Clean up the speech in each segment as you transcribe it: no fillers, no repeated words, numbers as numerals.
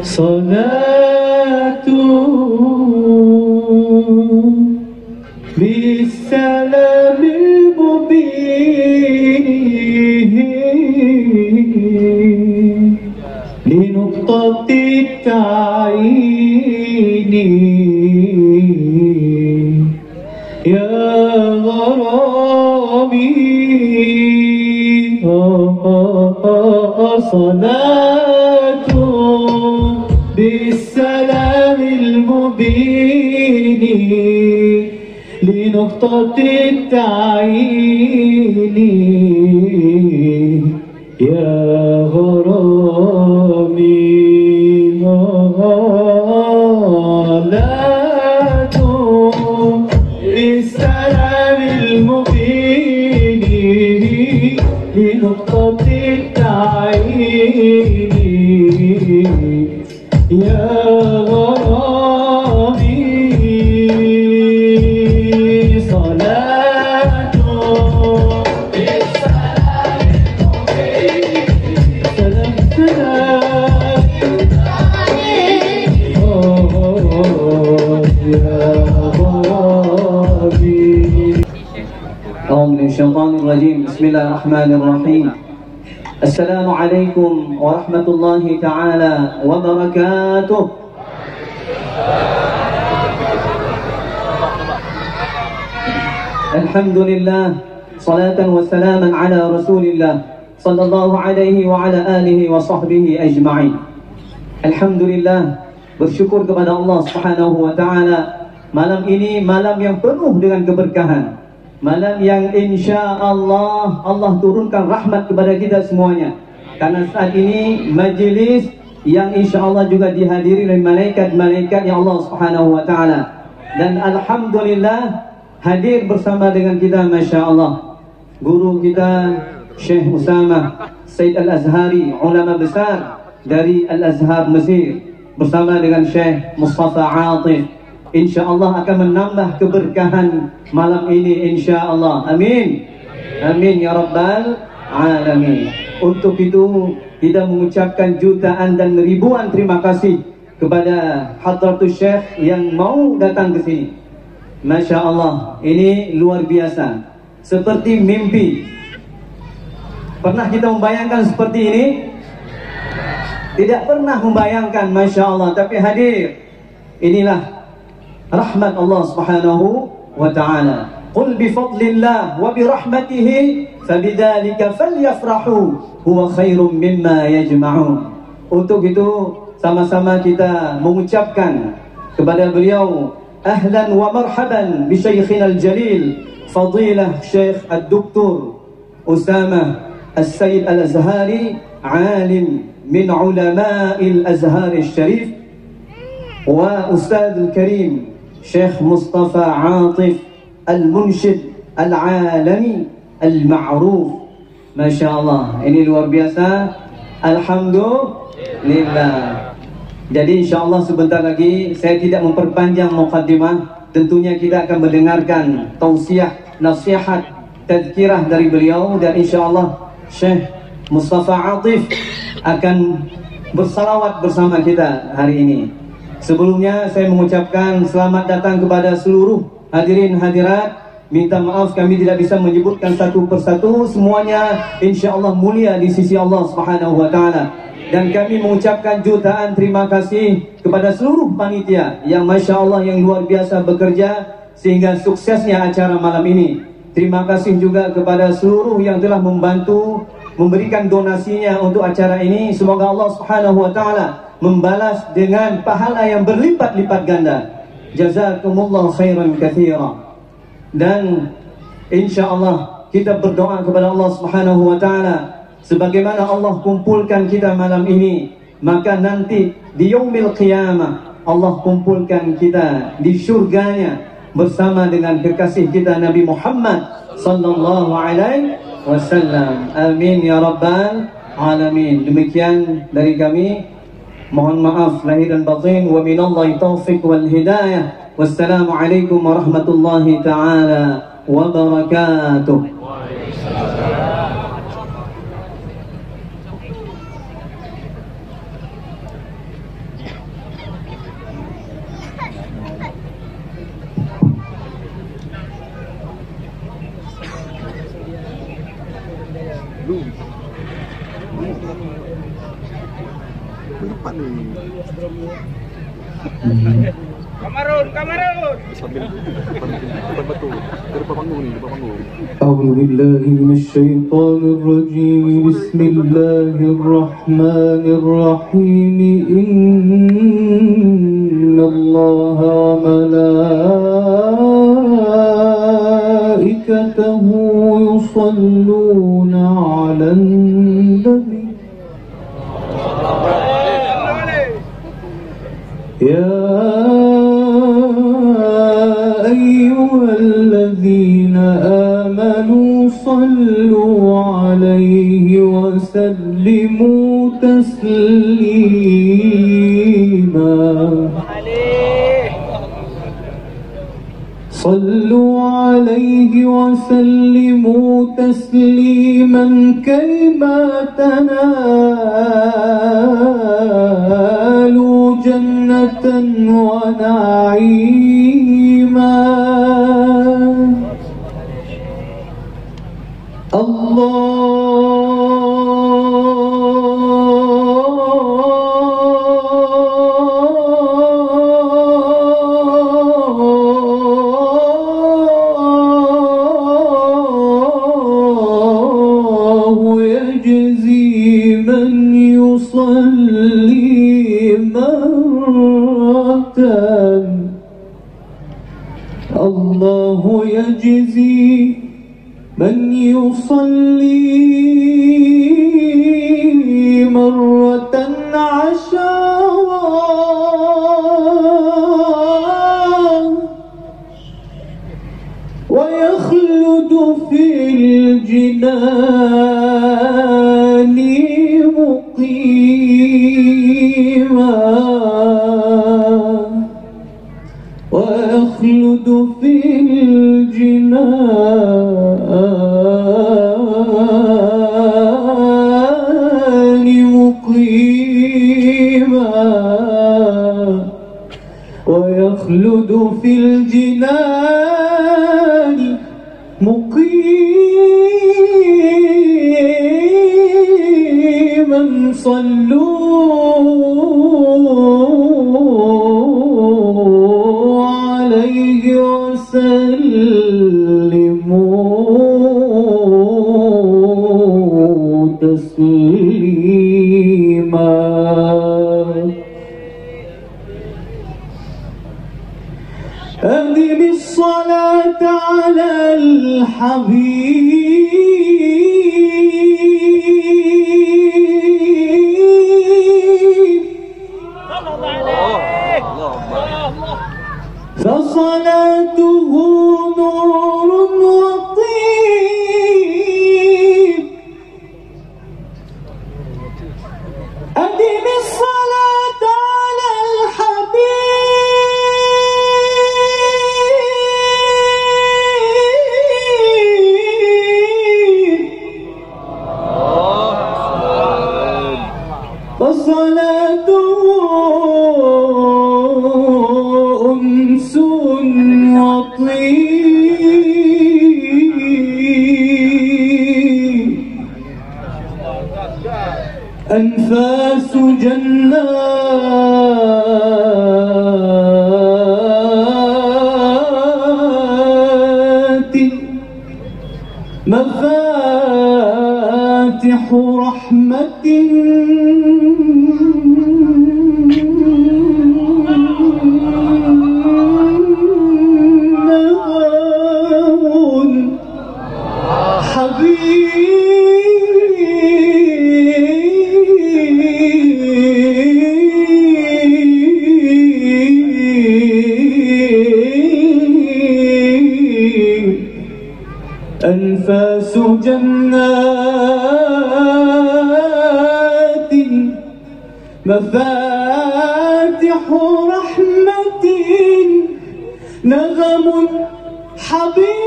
صلاة بالسلام المبين لنقطة التعيين يا غرامي صلاة بالسلام المبين لنقطة التعيين يا غرامي صلاة بالسلام المبين لنقطة التعيين يا غرامي صلاة بالسلام المبين سلام يا غرامي. أعوذ من الشيطان الرجيم. بسم الله الرحمن الرحيم. السلام عليكم ورحمة الله تعالى وبركاته. الحمد لله صلاة وسلاما على رسول الله صلى الله عليه وعلى آله وصحبه أجمعين. Alhamdulillah, bersyukur kepada Allah Subhanahu wa taala. Malam ini malam yang penuh dengan keberkahan. Malam yang insya-Allah Allah turunkan rahmat kepada kita semuanya. Karena saat ini majlis yang insya-Allah juga dihadiri oleh malaikat-malaikat yang Allah Subhanahu wa taala. Dan alhamdulillah hadir bersama dengan kita masya-Allah guru kita Syekh Usamah Said Al-Azhari, ulama besar dari Al-Azhar Mesir, bersama dengan Syekh Mustafa Atif. InsyaAllah akan menambah keberkahan malam ini insyaAllah. Amin. Amin ya Rabbal Alamin. Untuk itu kita mengucapkan jutaan dan ribuan terima kasih kepada Hadratul Syekh yang mau datang ke sini. Masya Allah, ini luar biasa. Seperti mimpi. Pernah kita membayangkan seperti ini? Tidak pernah membayangkan, Masya Allah. Tapi hadir. Inilah rahmat Allah Subhanahu wa ta'ala. Qul bifadlillah wa birahmatihi fabidzalika falyafrahu huwa khairum mimma yajma'un. Untuk itu sama-sama kita mengucapkan kepada beliau ahlan wa marhaban bi syaikhina al-jalil fadilah Syekh Ad-Doktor Usamah As-Sayyid Al-Azhari, alim min ulama'il Azhar al-Sharif, wa Ustadz al-Karim Syekh Mustafa Atif Al-Munshid Al-Alami Al-Ma'ruf. Masya Allah, ini luar biasa. Alhamdulillah. Jadi insya Allah sebentar lagi saya tidak memperpanjang muqaddimah. Tentunya kita akan mendengarkan tausiah, nasihat, tazkirah dari beliau. Dan insya Allah Syekh Mustafa Atif akan bersalawat bersama kita hari ini. Sebelumnya saya mengucapkan selamat datang kepada seluruh hadirin hadirat. Minta maaf kami tidak bisa menyebutkan satu persatu. Semuanya insya-Allah mulia di sisi Allah Subhanahu wa taala. Dan kami mengucapkan jutaan terima kasih kepada seluruh panitia yang Masya Allah yang luar biasa bekerja sehingga suksesnya acara malam ini. Terima kasih juga kepada seluruh yang telah membantu memberikan donasinya untuk acara ini. Semoga Allah Subhanahu wa taala membalas dengan pahala yang berlipat-lipat ganda. Jazakumullah khairan katsira. Dan insya-Allah kita berdoa kepada Allah Subhanahu wa taala sebagaimana Allah kumpulkan kita malam ini, maka nanti di yaumil qiyamah Allah kumpulkan kita di surganya bersama dengan kekasih kita Nabi Muhammad sallallahu alaihi wasallam. Amin ya rabbal alamin. Demikian dari kami. Mohon maaf lahir dan batin. Wa minallahi taufiq wal hidayah. Wassalamualaikum warahmatullahi taala wabarakatuh. Lupa nih. Kamarun. Sambil depan batu. Depan panggung nih, depan panggung. أعوذ بالله من الشيطان الرجيم بسم الله الرحمن الرحيم إن الله وملائكته يصلون على النبي يا أيها الذين آمنوا صلوا عليه وسلموا تسليما صلوا عليه وسلموا تسليما كيما تنالوا جنة ونعيما الله يجزي من يصلي مرة الله يجزي من يصلي مرة عشرا ويخلد في الجنان مقيما ويخلد في الجنان مقيما ويخلد في الجنان مقيما صلوا عليه وسلموا تسليما أدم الصلاة على الحبيب فصلاته نور وطيب أدم الصلاة على الحبيب فصلاته أنس وطيب أنفاس جنات مفاتح رحمة أنفاس جنات مفاتح رحمة نغم حبيب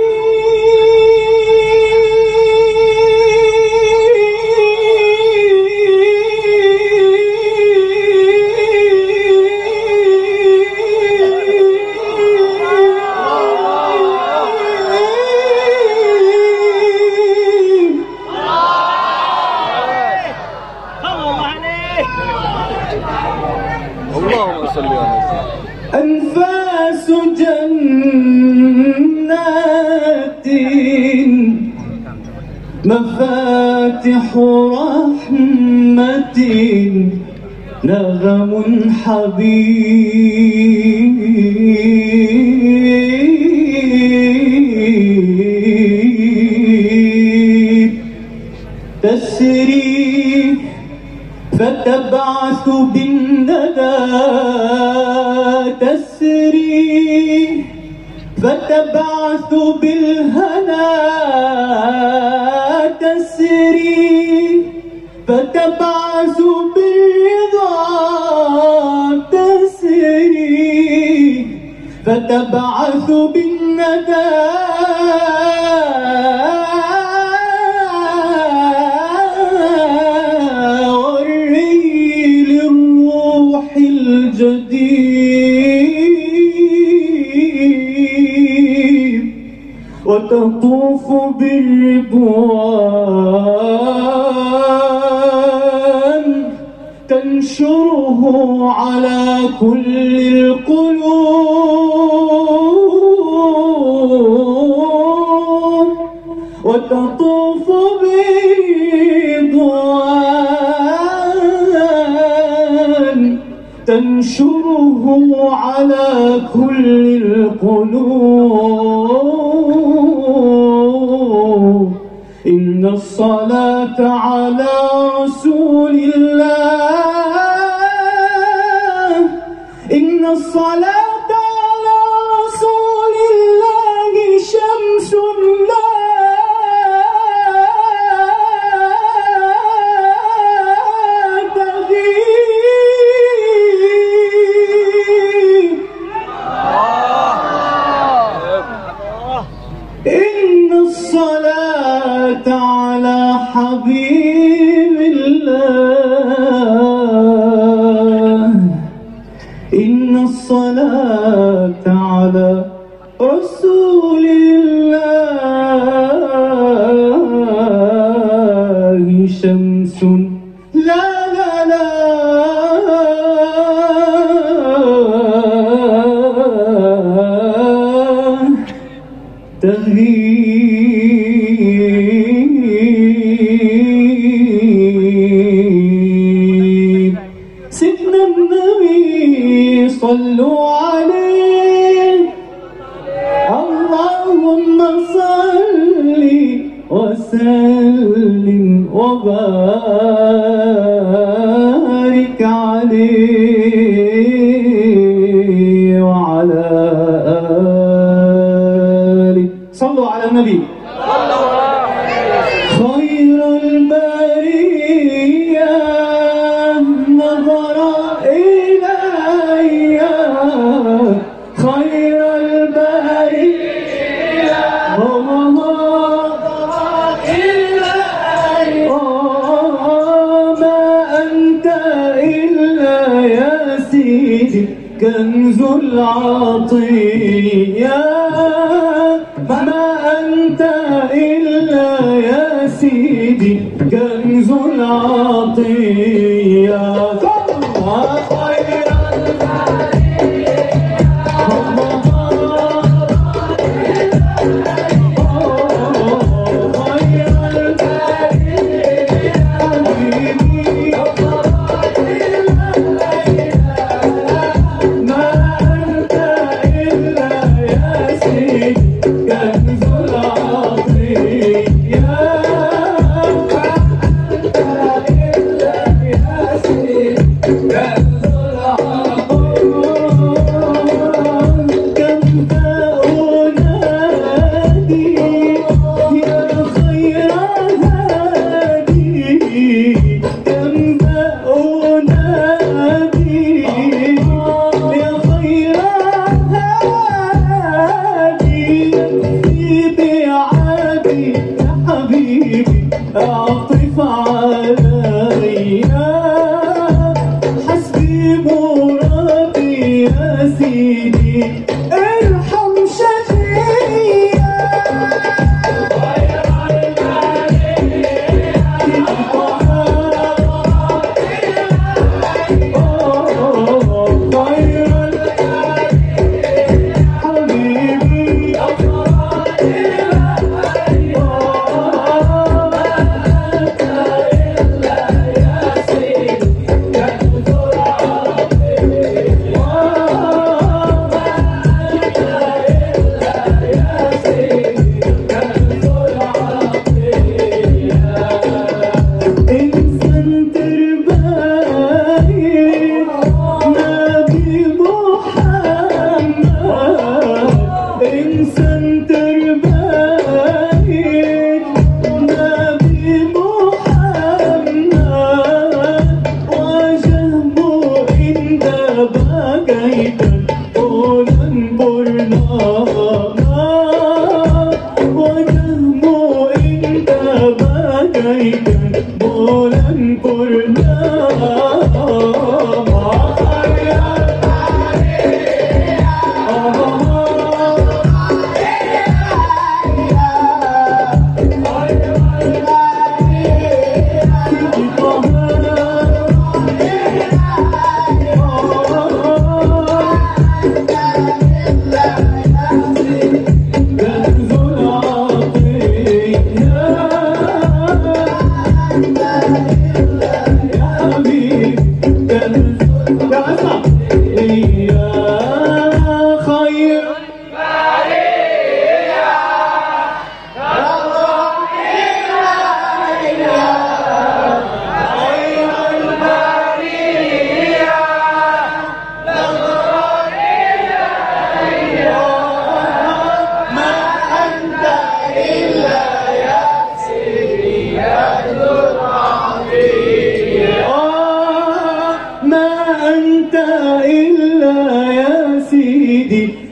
اللهم صل على سيدنا. أنفاس جنات مفاتح رحمة نغم حبيب تسري فتبعث بالندى تسري فتبعث بالهنا تسري فتبعث بالرضا تسري فتبعث بالندى والري للروح الجديد وتطوف بالرضوان تنشره على كل القلوب وتطوف بالرضوان تنشره على كل القلوب إن الصلاة على رسول الله إن الصلاة على رسول الله شمس لا تغيب إن الصلاة على حبيب الله إن الصلاة على رسول الله شمس لا لا لا تغيب سيدنا النبي صلوا عليه اللهم صل وسلم وبارك عليه وعلى آله صلوا على النبي خير البرية نظر إلي خير البرية نظر إلي ما أنت إلا يا سيدي كنز العطية ما أنت إلا يا سيدي كنز العطية خير البرية أعطف علي حسبي مرادي يا سيدي ارحم شفيع خير البرية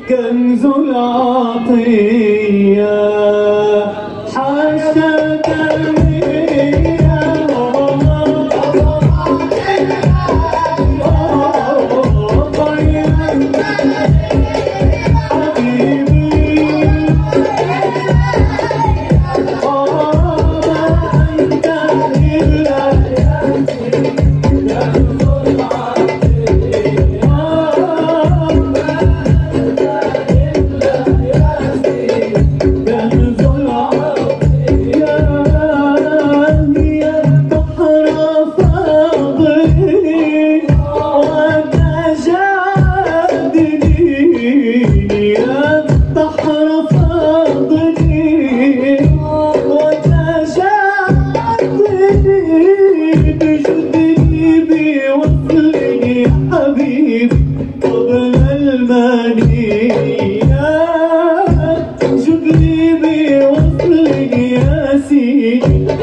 كنز العطية حاشاك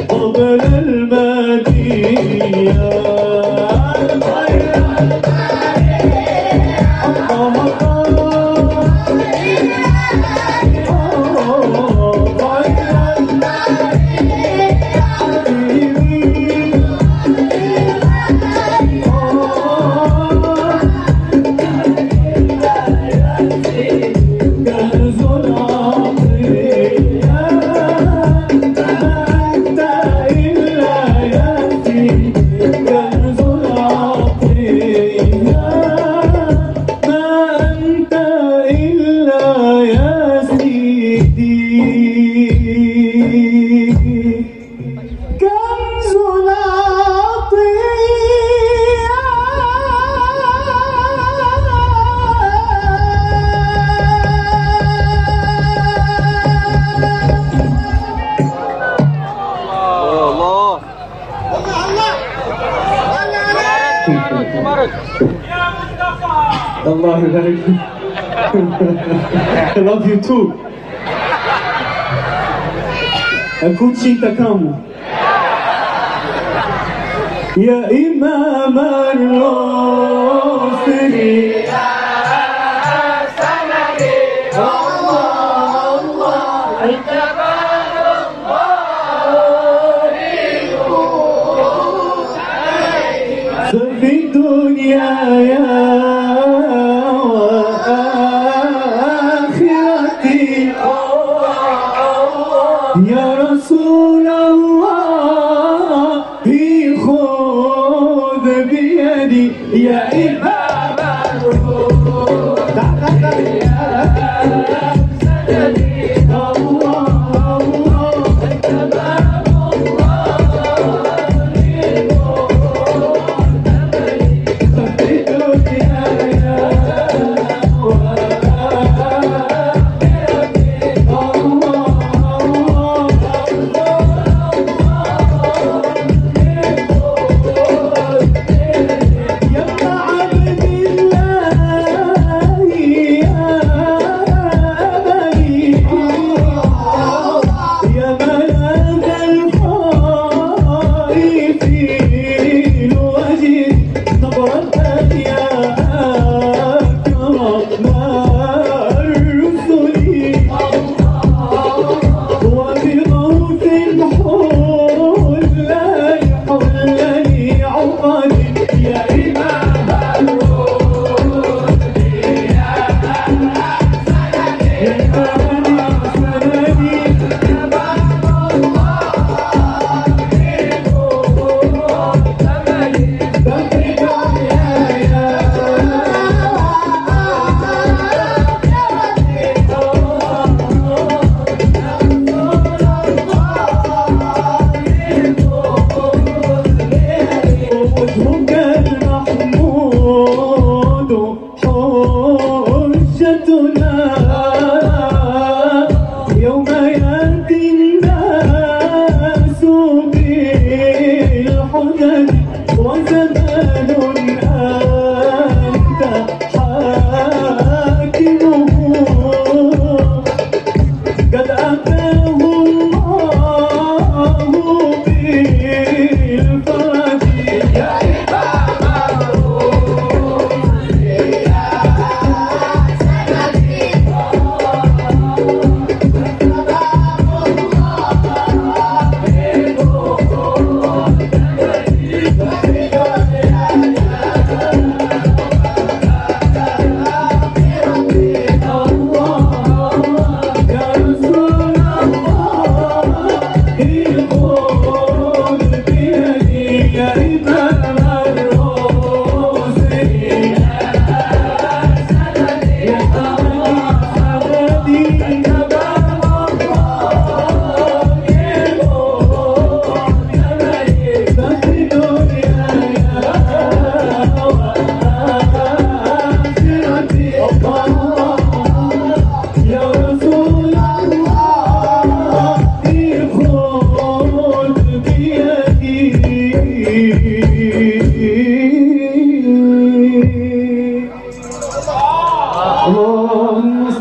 قبل المدينة Allah يبارك فيك. I love you too. Eccoci Takamu. يا إمام الرسل يا سندي الله الله في الدنيا يا رسول الله خذ بيدي يا إمام الرسل يا سندي الله الله تمام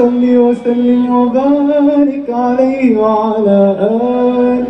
صل وسلم وبارك عليه وعلى آله.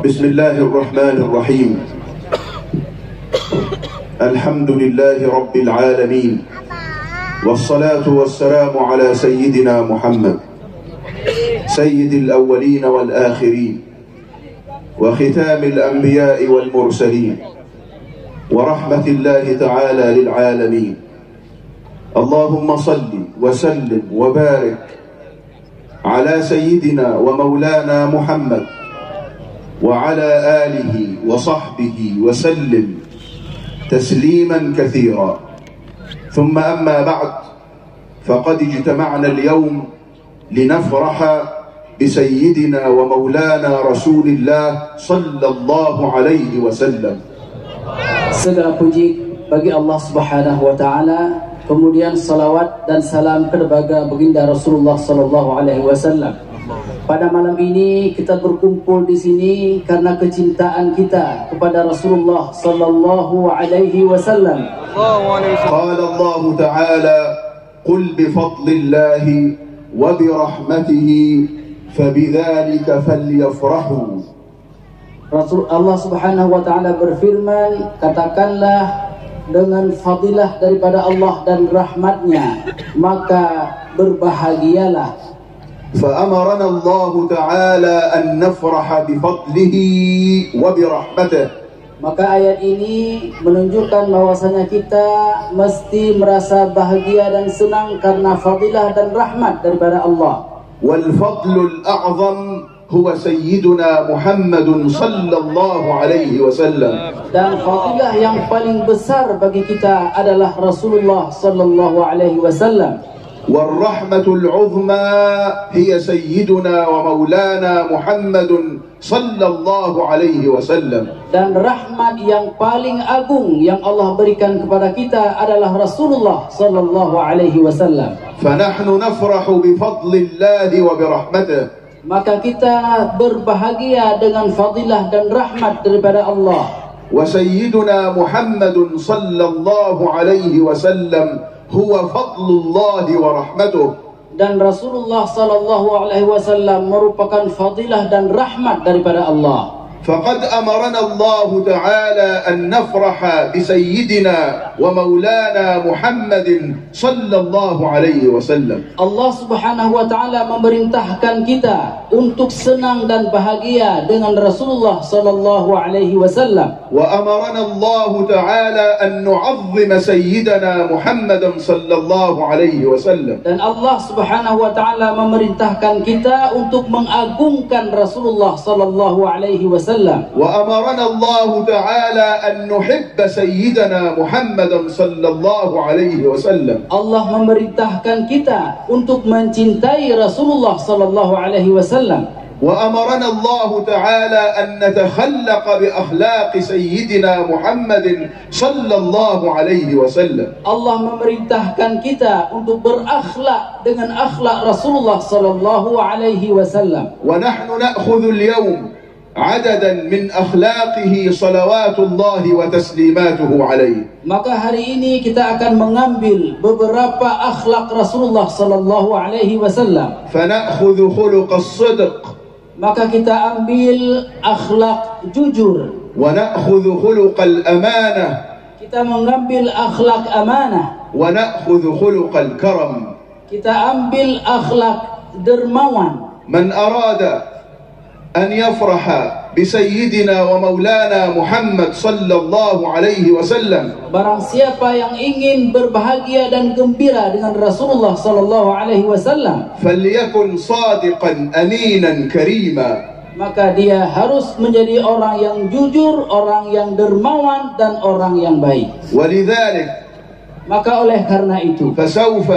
بسم الله الرحمن الرحيم. الحمد لله رب العالمين، والصلاة والسلام على سيدنا محمد سيد الأولين والآخرين، وختام الأنبياء والمرسلين، ورحمة الله تعالى للعالمين. اللهم صل وسلم وبارك على سيدنا ومولانا محمد وعلى آله وصحبه وسلم تسليما كثيرا. ثم أما بعد، فقد اجتمعنا اليوم لنفرح بسيدنا ومولانا رسول الله صلى الله عليه وسلم. Segala puji bagi Allah Subhanahu wa taala, kemudian salawat dan salam kepada baginda Rasulullah sallallahu alaihi wasallam. Pada malam ini kita berkumpul di sini karena kecintaan kita kepada Rasulullah sallallahu alaihi wasallam. قال الله تعالى: قل بفضل الله وبرحمته فبذلك فليفرحوا. Rasul Allah Subhanahu wa taala berfirman, katakanlah dengan fadilah daripada Allah dan rahmatnya, maka berbahagialah. فأمرنا الله تعالى أن نفرح بفضله وبرحمته. Maka ayat ini menunjukkan bahwasanya kita mesti merasa bahagia dan senang karena fadilah dan rahmat daripada Allah. والفضل الأعظم هو سيدنا محمد صلى الله عليه وسلم. Dan fadilah yang paling besar bagi kita adalah Rasulullah sallallahu alaihi wasallam. والرحمة العظمى هي سيدنا ومولانا محمد صلى الله عليه وسلم. Dan rahmat yang paling agung yang Allah berikan kepada kita adalah Rasulullah sallallahu alaihi wasallam. فنحن نفرح بفضل الله وبرحمته. Maka kita berbahagia dengan fadilah dan rahmat daripada Allah. وسيدنا محمد صلى الله عليه وسلم هو فضل الله ورحمته. Dan Rasulullah sallallahu alaihi wasallam merupakan fadilah dan rahmat daripada Allah. فقد أمرنا الله تعالى أن نفرح بسيدنا ومولانا محمد صلى الله عليه وسلم. Allah Subhanahu wa taala memerintahkan kita untuk senang dan bahagia dengan Rasulullah sallallahu alaihi wasallam. وأمرنا الله تعالى أن نعظم سيدنا محمد صلى الله عليه وسلم. Dan Allah Subhanahu wa taala memerintahkan kita untuk mengagungkan Rasulullah sallallahu alaihi wasallam. وأمرنا الله تعالى أن نحب سيدنا محمد صلى الله عليه وسلم. Allah memerintahkan kita untuk mencintai Rasulullah sallallahu alaihi wasallam. وأمرنا الله تعالى أن نتخلق بأخلاق سيدنا محمد صلى الله عليه وسلم. Allah memerintahkan kita untuk berakhlak dengan akhlak Rasulullah sallallahu alaihi wasallam. ونحن نأخذ اليوم عددا من أخلاقه صلوات الله وتسليماته عليه. Maka hari ini kita akan mengambil beberapa akhlak Rasulullah sallallahu alaihi wasallam. فنأخذ خلق الصدق. Maka kita ambil akhlak jujur. ونأخذ خلق الأمانة. Kita mengambil akhlak amanah. ونأخذ خلق الكرم. Kita ambil akhlak dermawan. من أراد أن يفرح بسيدنا ومولانا محمد صلى الله عليه وسلم. Barang siapa yang ingin berbahagia dan gembira dengan Rasulullah sallallahu alaihi wasallam, فليكن صادقا أمينا كريما. maka dia harus menjadi orang yang jujur, orang yang dermawan dan orang yang baik. ولذلك Maka oleh karena itu فسوف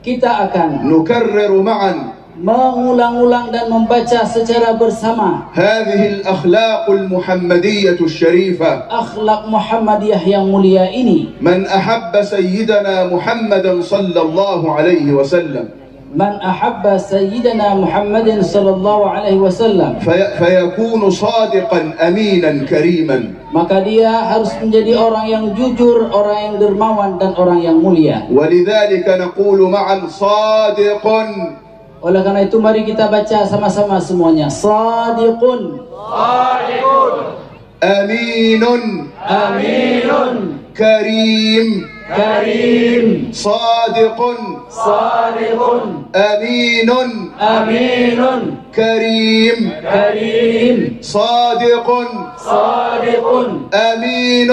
kita akan نكرر معا mengulang-ulang dan membaca secara bersama هذه الأخلاق المحمدية الشريفة. akhlak Muhammadiyah yang mulia ini. من أحب سيدنا محمدا صلى الله عليه وسلم Man ahabba sayyidina Muhammadin sallallahu alaihi wasallam, فيكون صادقا أمينا كريما. maka dia harus menjadi orang yang jujur, orang yang dermawan dan orang yang mulia. ولذلك نقول معا صادق. Oleh karena itu mari kita baca sama-sama semuanya. Sadiqun, أمين aminun, كريم. karim, صادق sadiqun, أمين aminun, كريم. karim, صادق sadiqun, أمين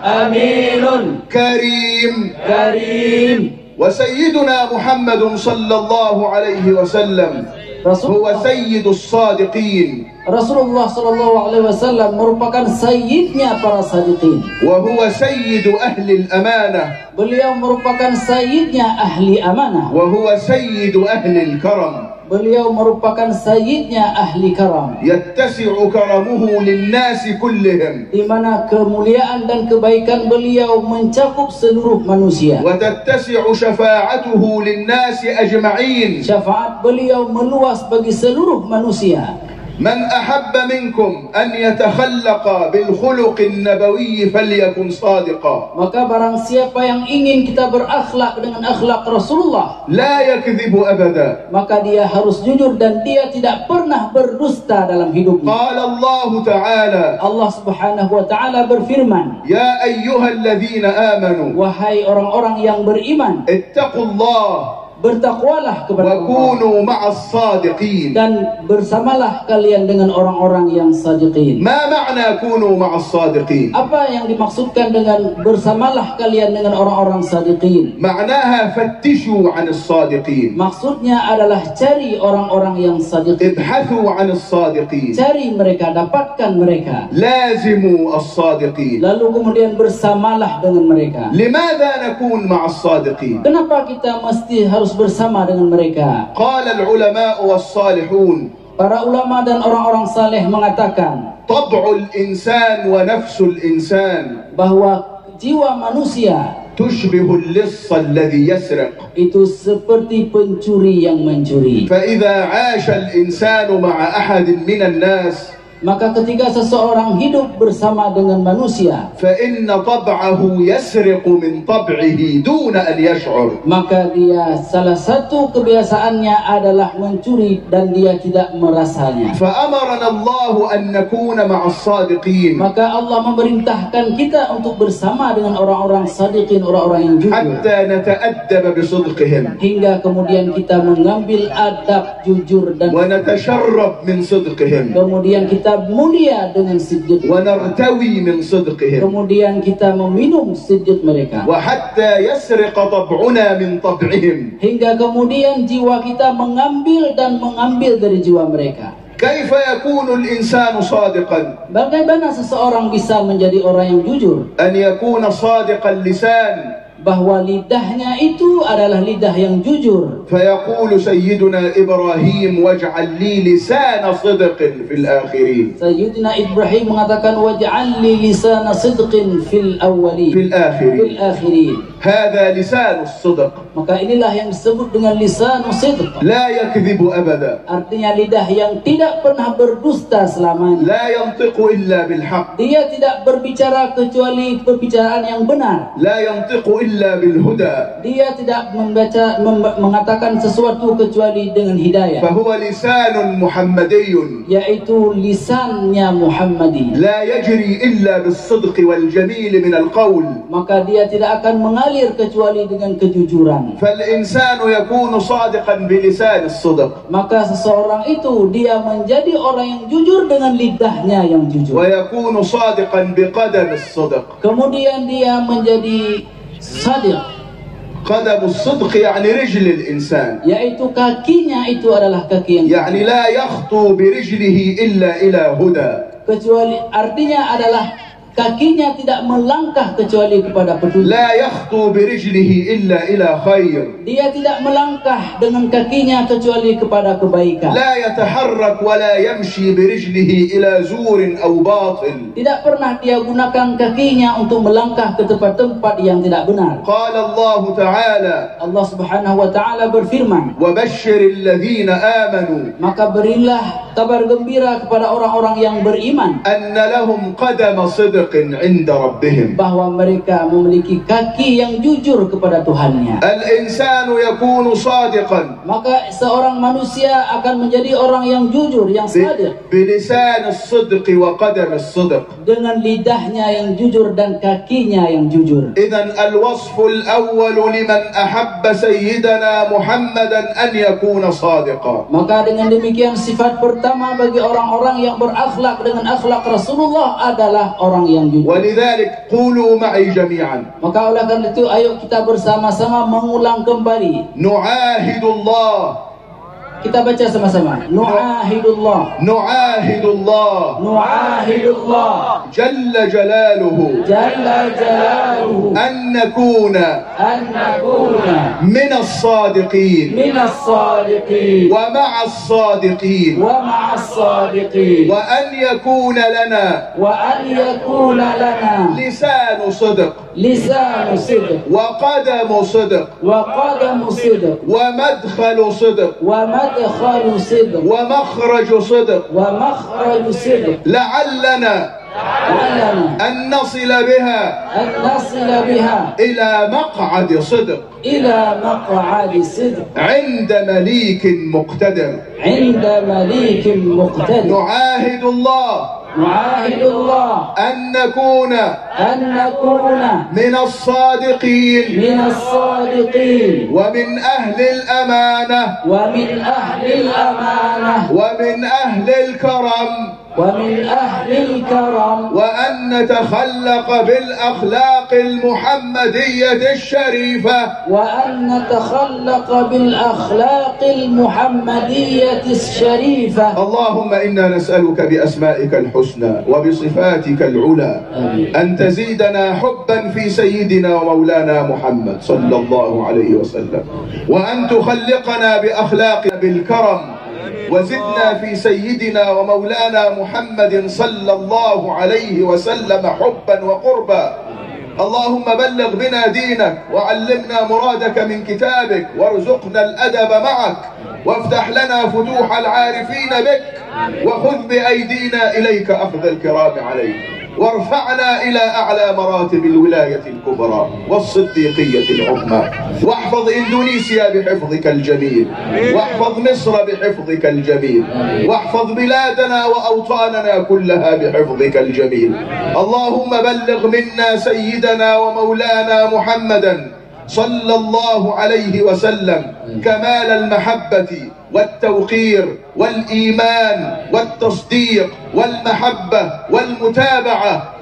aminun, كريم. karim. وسيدنا محمد صلى الله عليه وسلم هو سيد الصادقين، Rasulullah sallallahu alaihi wasallam merupakan sayyidnya para sadiqin. وهو سيد أهل الأمانة، Beliau merupakan sayyidnya ahli amanah. وهو سيد أهل الكرم. Beliau merupakan sayyidnya ahli karam, يتسع كرمه للناس كلهم، di mana kemuliaan dan kebaikan beliau mencakup seluruh manusia. وتتسع شفاعته للناس أجمعين. Syafaat beliau meluas bagi seluruh manusia. من أحب منكم أن يتخلق بالخلق النبوي فليكن صادقا. Maka barang siapa yang ingin kita berakhlak dengan akhlak Rasulullah, لا يكذب أبدا. maka dia harus jujur dan dia tidak pernah berdusta dalam hidupnya. قال الله تعالى: Allah Subhanahu wa taala berfirman, يا أيها الذين آمنوا wahai orang-orang yang beriman, اتقوا الله bertakwalah kepada Allah وكونوا مع الصادقين. dan bersamalah kalian dengan orang-orang yang sadiqin. ما معنى كونوا مع الصادقين؟ Apa yang dimaksudkan dengan bersamalah kalian dengan orang-orang sadiqin? معناها فتشوا عن الصادقين، Maksudnya adalah cari orang-orang yang sadiqin. ابحثوا عن الصادقين، Cari mereka, dapatkan mereka. لازموا الصادقين. Lalu kemudian bersamalah dengan mereka. لماذا نكون مع الصادقين؟ Kenapa kita mesti harus bersama dengan mereka? قال العلماء والصالحون: Para ulama dan orang-orang saleh mengatakan طبع الإنسان ونفس الإنسان bahwa jiwa manusia تشبه اللص الذي يسرق. itu seperti pencuri yang mencuri. فإذا عاش الإنسان مع أحد من الناس Maka ketika seseorang hidup bersama dengan manusia, فإن طبعه يسرق من طبعه دون أن يشعر. maka dia salah satu kebiasaannya adalah mencuri dan dia tidak merasanya. فأمرنا الله أن نكون مع الصادقين Maka Allah memerintahkan kita untuk bersama dengan orang-orang sadiqin, orang-orang yang jujur, حتى نتأدب بصدقهم hingga kemudian kita mengambil adab jujur dan ونتشرب من صدقهم kemudian kita mulia dengan siddiq, ونرتوي من صدقهم kemudian kita meminum siddiq mereka, وحتى يسرق طبعنا من طبعهم. hingga kemudian jiwa kita mengambil dari jiwa mereka. كيف يكون الإنسان صادقا؟ Bagaimana seseorang bisa menjadi orang yang jujur? أن يكون صادق اللسان، Bahwa lidahnya itu adalah lidah yang jujur. فيقول سيدنا إبراهيم: واجعل لي لسان صدق في الآخرين. Sayyidina Ibrahim mengatakan waj'al li lisana sidqin fil awwalin, في الآخرين. fil akhirin. هذا لسان الصدق، Maka inilah yang disebut dengan lisan sidq. لا يكذب أبدا، Artinya lidah yang tidak pernah berdusta selamanya. لا ينطق إلا بالحق، Dia tidak berbicara kecuali perbicaraan yang benar. لا ينطق إلا بالهدى. Dia tidak mengatakan sesuatu kecuali dengan hidayah, فهو لسان محمدي yaitu lisannya Muhammadi. لا يجري إلا بالصدق والجميل من القول. Maka dia tidak akan mengalir kecuali dengan kejujuran. فالإنسان يكون صادقا بلسان الصدق، Maka seseorang itu dia menjadi orang yang jujur dengan lidahnya yang jujur. ويكون صادقا بقدم الصدق. Kemudian dia menjadi sadiq, قدم الصدق يعني رجل الإنسان، yaitu kakinya itu adalah kaki yang يعني لا يخطو برجله إلا إلى هدى. kecuali artinya adalah kakinya tidak melangkah kecuali kepada petunjuk. لا يخطو برجله إلا إلى خير. Dia tidak melangkah dengan kakinya kecuali kepada kebaikan. لا يتحرك ولا يمشي برجله إلى زور أو باطل. Tidak pernah dia gunakan kakinya untuk melangkah ke tempat-tempat yang tidak benar. قال الله تعالى: Allah Subhanahu wa taala berfirman, وبشر الذين آمنوا maka berilah kabar gembira kepada orang-orang yang beriman أن لهم قدم صدق عند ربهم. bahwa mereka memiliki kaki yang jujur kepada Tuhannya. الإنسان يكون صادقا Maka seorang manusia akan menjadi orang yang jujur, yang sadiq, بلسان الصدق وقدم الصدق. dengan lidahnya yang jujur dan kakinya yang jujur. إذن الوصف الأول لمن أحب سيدنا محمدا أن يكون صادقا. Maka dengan demikian sifat pertama bagi orang-orang yang berakhlak dengan akhlak Rasulullah adalah orang yang jujur. ولذلك قولوا معي جميعا: Maka oleh karena itu ayo kita bersama-sama mengulang kembali. نعاهد الله. Kita baca sama-sama. Nu'ahidullah. نعاهد الله Nu'ahidullah جل جلاله Jalla jalaluhu أن نكون an nakuna من الصادقين minas sadiqin ومع الصادقين wa ma'as sadiqin وأن يكون لنا wa an yakuna lana لسان صدق lisanu sidq وقدم صدق wa qadamu sidq ومدخل صدق wa madkhalu sidq ومخرج صدق wa makhraju sidq لعلنا lana أن نصل بها an nasila biha إلى مقعد صدق ila maq'adi sidq عند مليك مقتدر. 'inda malikin muqtadir. نعاهد الله Nu'ahidullah أن نكون an nakuna من الصادقين minas sadiqin ومن أهل الأمانة wa min ahlil amanah ومن أهل الكرم wa min ahlil karam وأن نتخلق بالأخلاق المحمدية الشريفة wa an natakhallaqa bil akhlaqil muhammadiyyati syarifah. اللهم إنا نسألك بأسمائك الحسنى وبصفاتك العلى أن تزيدنا حبا في سيدنا ومولانا محمد صلى الله عليه وسلم، وأن تخلقنا بأخلاقنا بالكرم، وزدنا في سيدنا ومولانا محمد صلى الله عليه وسلم حبا وقربا. اللهم بلغ بنا دينك وعلمنا مرادك من كتابك وارزقنا الأدب معك وافتح لنا فتوح العارفين بك وخذ بأيدينا إليك أخذ الكرام عليك وارفعنا إلى أعلى مراتب الولاية الكبرى والصديقية العظمى، واحفظ إندونيسيا بحفظك الجميل، واحفظ مصر بحفظك الجميل، واحفظ بلادنا وأوطاننا كلها بحفظك الجميل. اللهم بلغ منا سيدنا ومولانا محمدا صلى الله عليه وسلم كمال المحبة والتوقير والإيمان والتصديق والمحبة والمتابعة.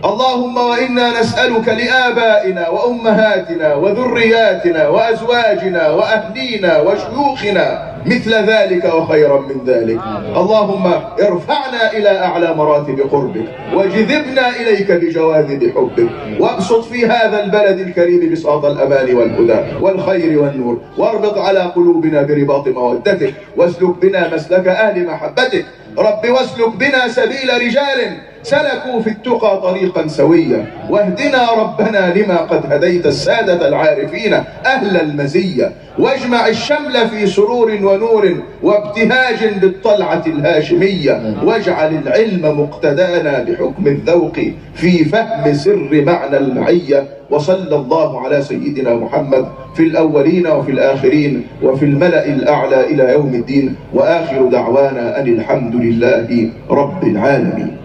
اللهم وإنا نسألك لآبائنا وأمهاتنا وذرياتنا وأزواجنا وأهلينا وشيوخنا مثل ذلك وخيرا من ذلك. اللهم ارفعنا إلى أعلى مراتب قربك وجذبنا إليك بجواذب حبك، وابسط في هذا البلد الكريم بساط الأمان والهدى والخير والنور، واربط على قلوبنا برباط مودتك، واسلك بنا مسلك أهل محبتك. رب واسلك بنا سبيل رجال سلكوا في التقى طريقا سويا، واهدنا ربنا لما قد هديت السادة العارفين أهل المزية، واجمع الشمل في سرور ونور وابتهاج بالطلعة الهاشمية، واجعل العلم مقتدانا بحكم الذوق في فهم سر معنى المعية. وصلى الله على سيدنا محمد في الأولين وفي الآخرين وفي الملأ الأعلى إلى يوم الدين، وآخر دعوانا أن الحمد لله رب العالمين.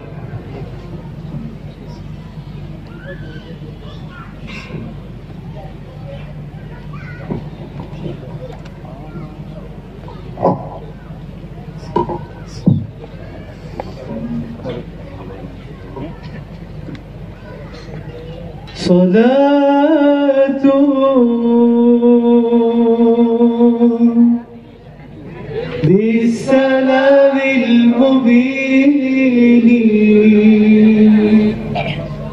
صلاة بالسلام المبين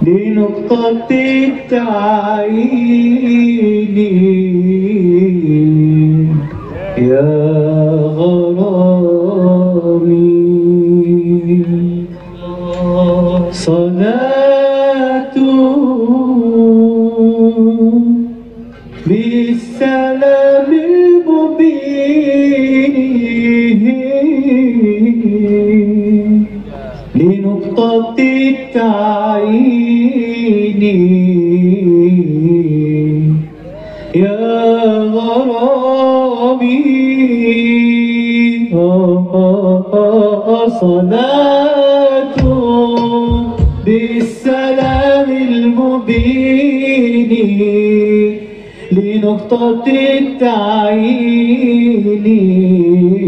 لنقطة التعيين يا غرامي صلاة بالسلام المبين لنقطة التعيين يا غرامي صلاة بالسلام المبين لنقطة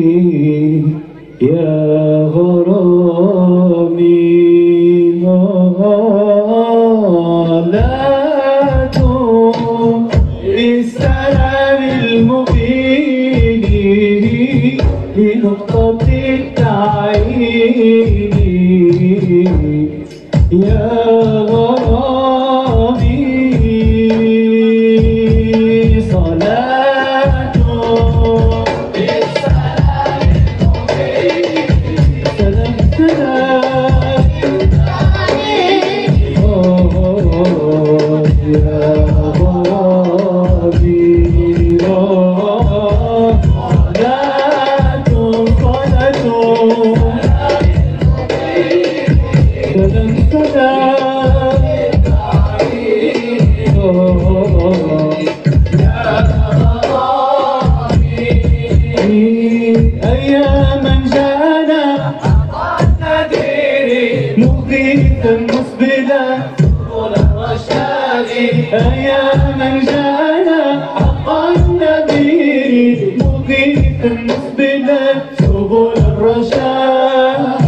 التعيين يا غرامي صلاة بالسلام المبين لنقطة التعيين يا غرامي صلاة بالسلام المبين سلام سلام يا غرامي أياما جانا مغيثا مسبلا أياما جانا حق النذير مغيثا مسبلا سبل الرشاد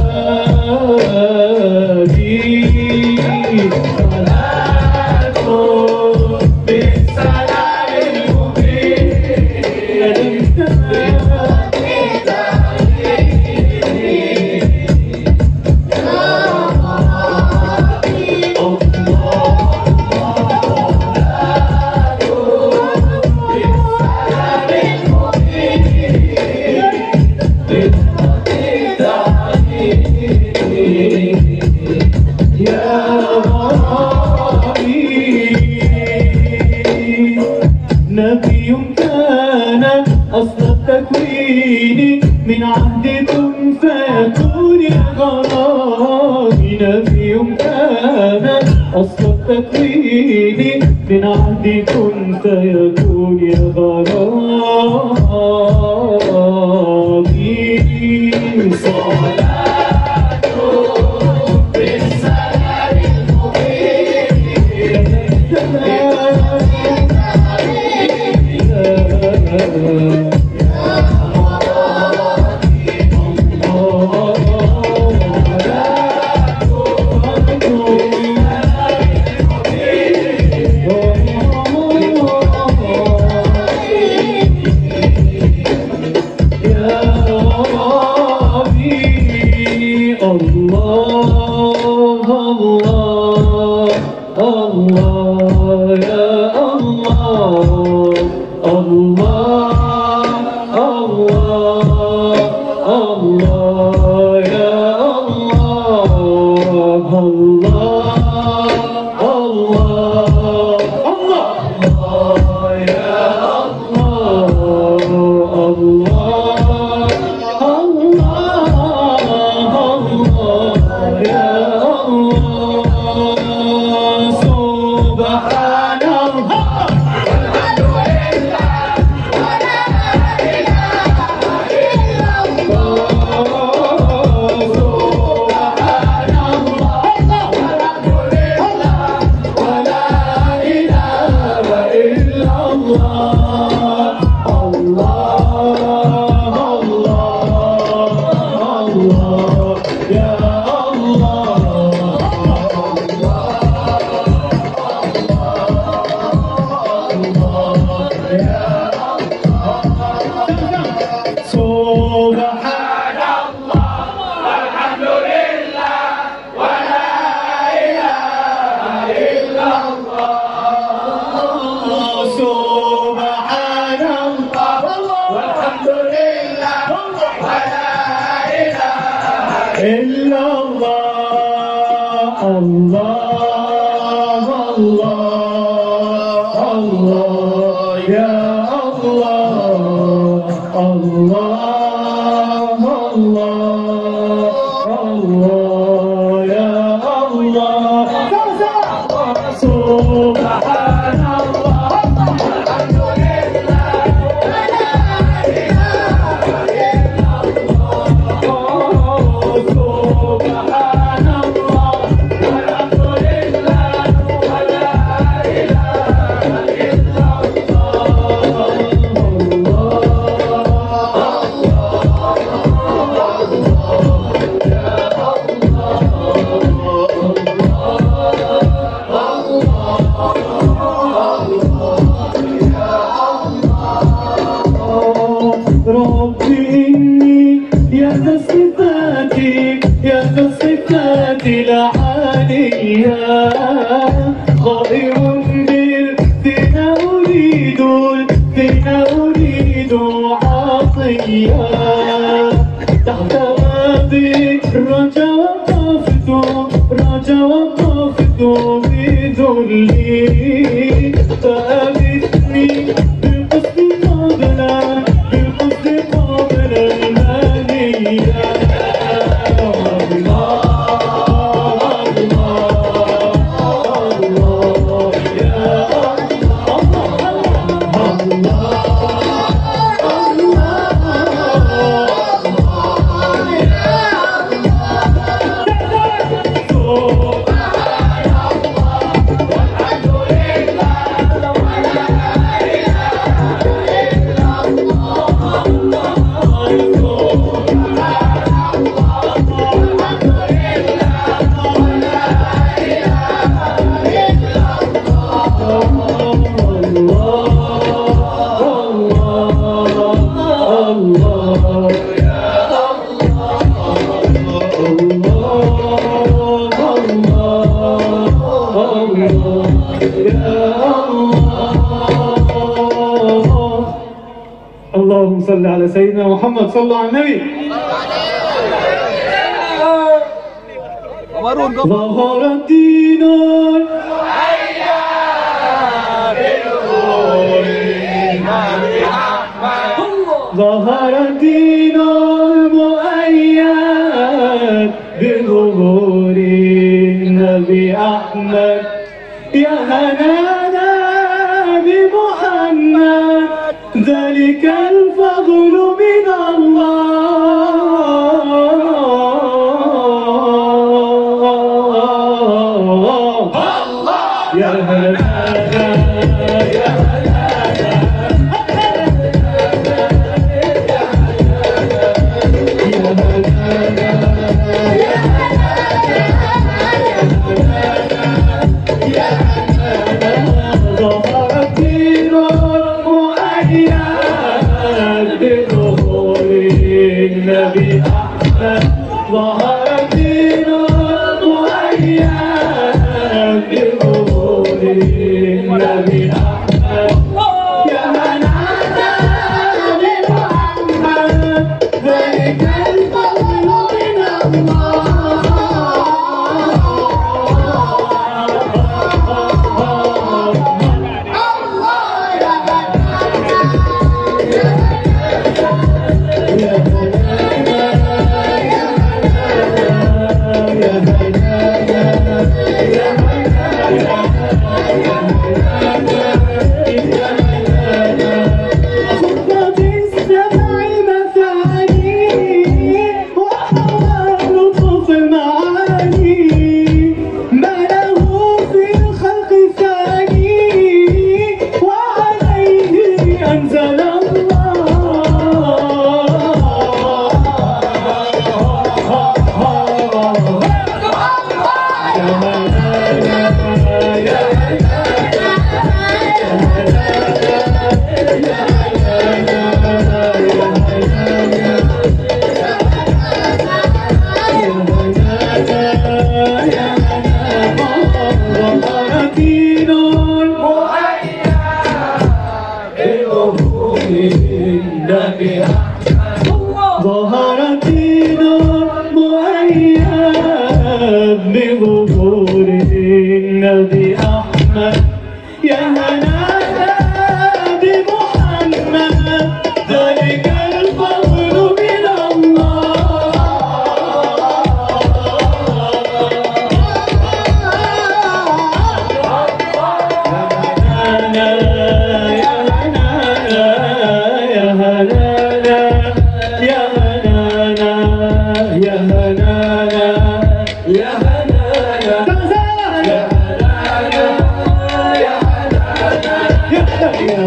صلاة بالسلام المبين نبي كان أصل التكوين من عهدكم فيكون يا غرامي نبي كان أصل التكوين من عهدكم فيكون يا غرامي صلاة بالسلام المبين Allah, Allah, ya Allah, Allah, Allah, Allah, ya Allah. Subhanallah. العالية خائر بالزنا أريد عاصية تحت بابي رجا وقفت بذلي فأبتني بالقصد قبل المانية اللهم صل على سيدنا محمد. صلى على النبي. ظهر الدين ظهر الدين المؤيد بظهور النبي أحمد يا هنانا بمحمد ذلك الفضل من الله يا هنانا يا النبي أحمد ظهر الدين المؤيد بظهور النبي أحمد يا هنانا بمحمد ذلك الفضل من الله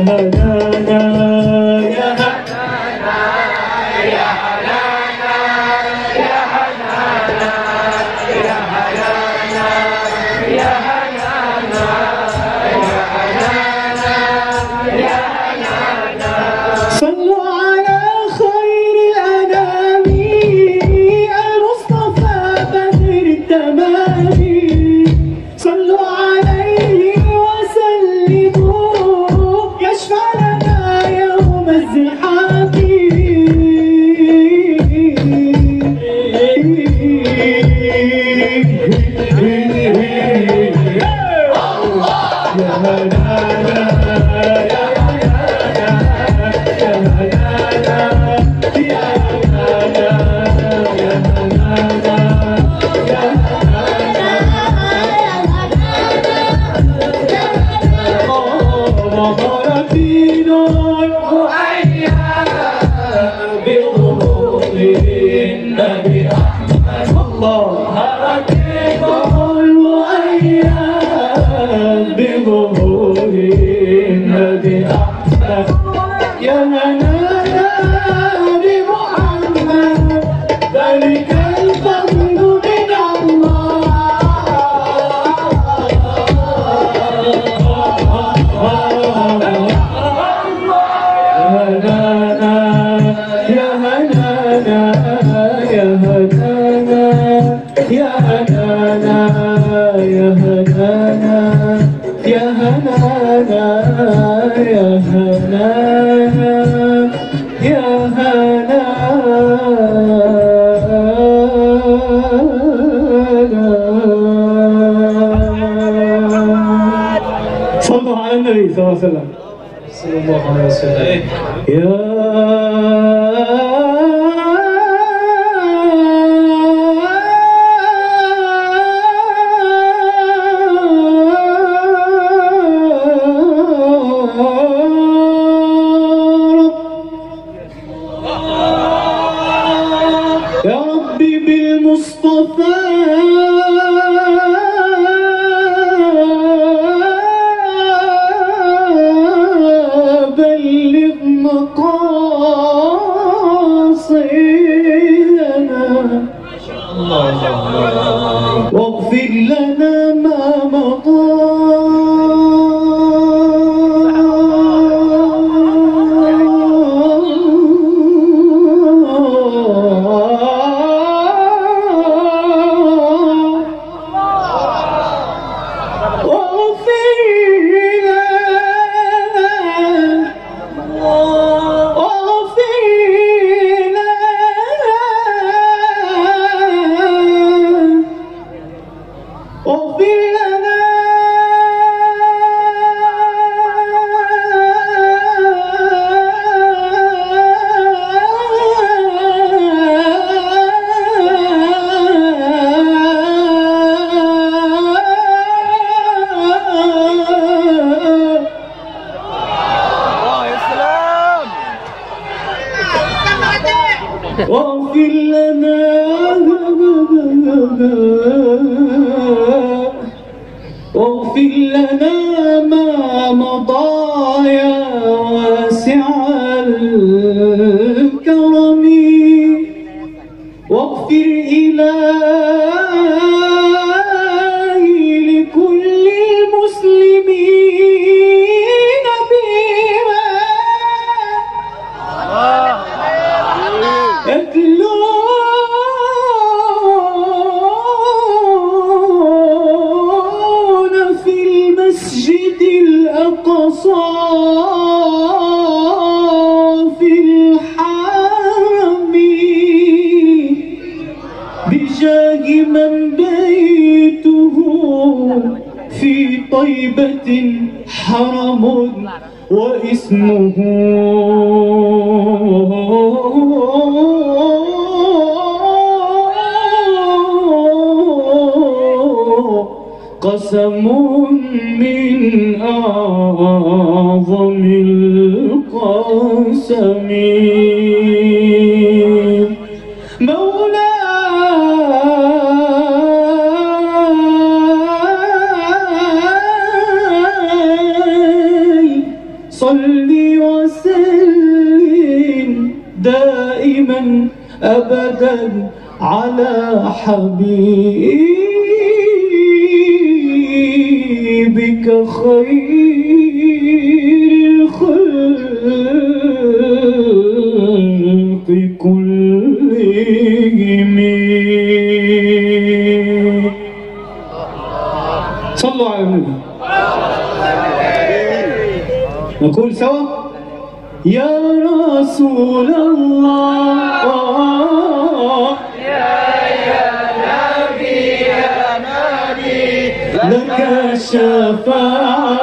هنانا يا صلوا على خير الأنام المصطفى بدر التمام صلوا عليه وسلموا يشفع لنا يوم الزحام يا هنانا يا هنانا بمحمد ذلك الفضل من صلوا على النبي صلى الله عليه وسلم. صلى الله عليه وسلم. يا ربي بالمصطفى بلغ مقاصدنا واغفر لنا ما مضى واغفر لنا واغفر لنا ما مضى يا واسع الكرم واغفر إلهي لكل المسلمين بما يتلون في المسجد الأقصى في الحرم بجاه من بيته في طيبة حرم واسمه قسم من أعظم القسم مولاي صل وسلم دائما أبدا على حبيبك خير الخلق كلهم. صلوا على النبي. نقول سوا يا رسول الله يا نبي لك الشفاعة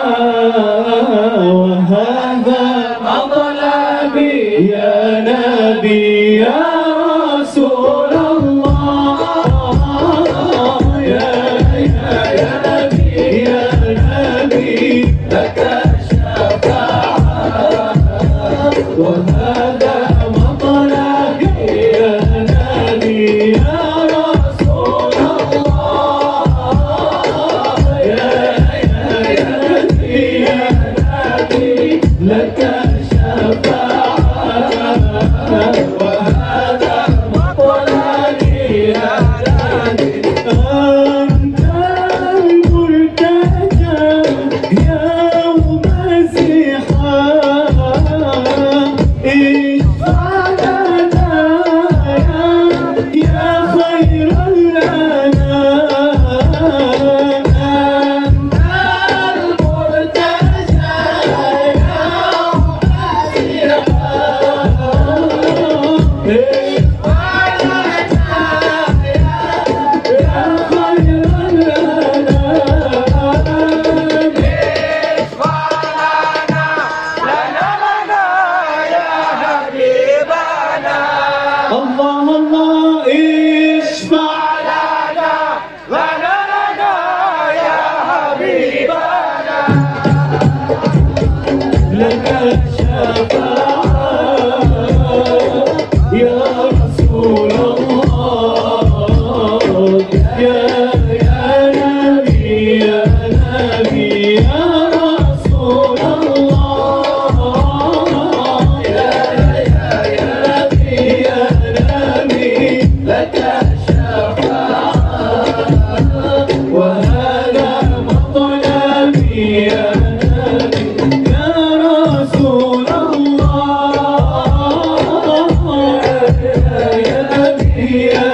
وهذا مطلبي يا نبي يا رسول الله يا نبي لك وهذا مطلبي يا نبي يا رسول الله يا نبي لك الشفاعة وهذا مطلبي يا نبي. أنت المرتجى يوم الزحام اشفع لنا يا خير الأنام. أنت المرتجى يوم الزحام اشفع لنا يا خير الأنام. الله الله اشفع لنا يا حبيبنا لك الشفاعة يا رسول الله يا نبي يا رسول الله يا نبي لك الشفاعة وهذا مطلبي يا نبي يا رسول الله يا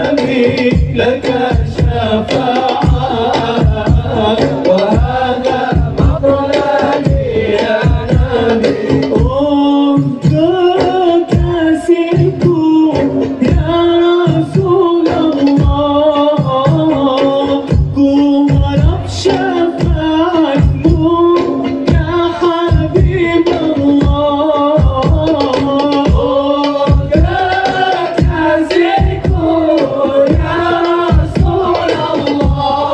نبي لك الشفاعة وهذا مطلبي يا نبي. أنت كاسيكم يا رسول الله قوم رب شفاعتكم يا حبيب الله. أنت كاسيكم يا رسول الله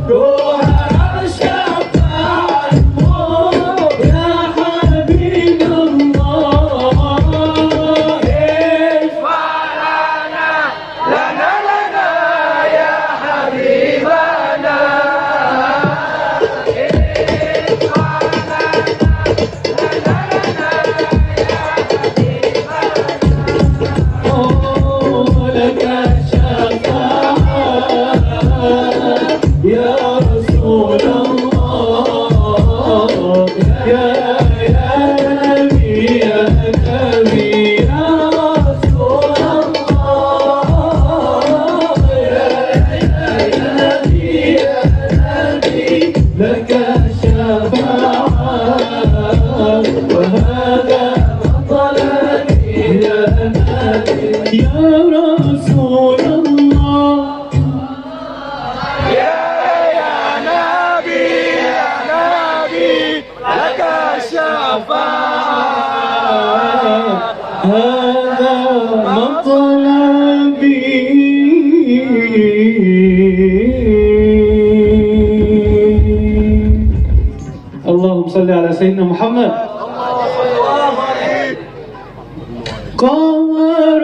قوم رب شفاعتكم يا حبيب الله. لنا يا حبيبنا لك الشفاعة يا رسول الله يا نبي يا رسول الله يا نبي لك الشفاعة وهذا مطلبي يا نبي يا رسول الله. يا نبي لك الشفاعة هذا مطلبي. اللهم صل على سيدنا محمد. قمر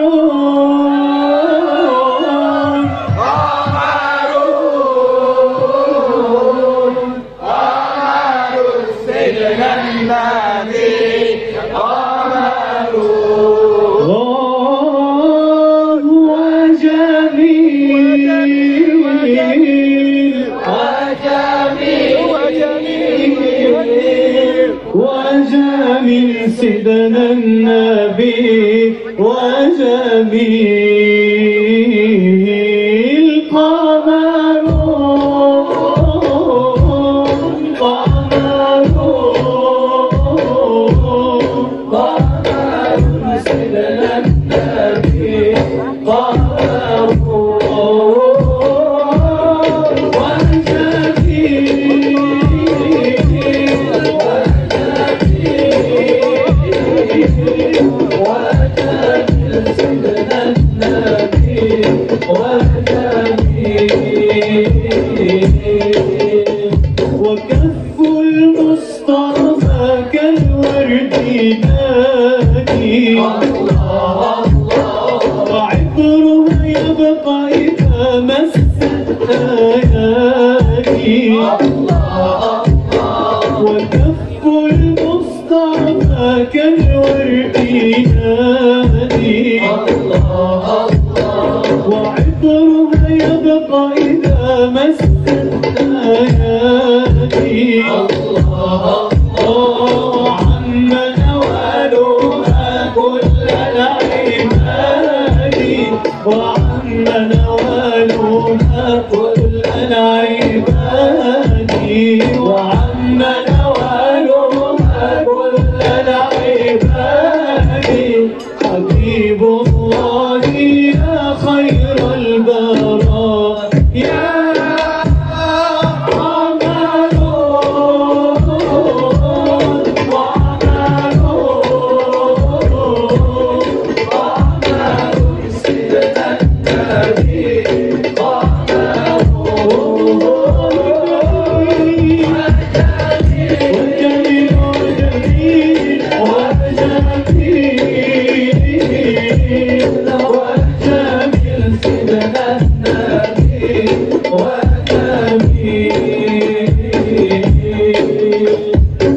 وجميل سيدنا النبي وجميل قمر سيدنا النبي وكف المصطفى كالورد نادي وعطرها يبقى إذا مست آياتي وكف المصطفى كالورد نادي وعطرها يبقى إذا مست آياتي عم نوالها كل العباد وعم نوالها كل العباد وعم نوالها كل العباد حبيب الله يا خير البراء يا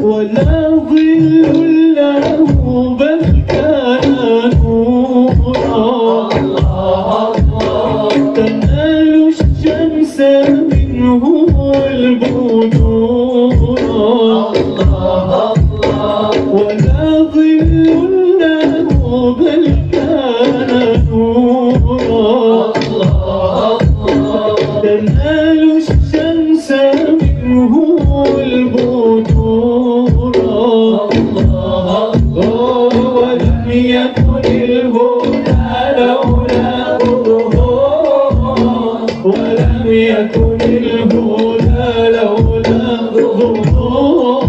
ولا ظل له بل كان نورا تنال الشمس منه والبدور ولا ظل له بل كان نورا تنال الشمس منه والبدور ولم يكن الهدى لولا ظهور ولم يكن الهدى لولا ظهور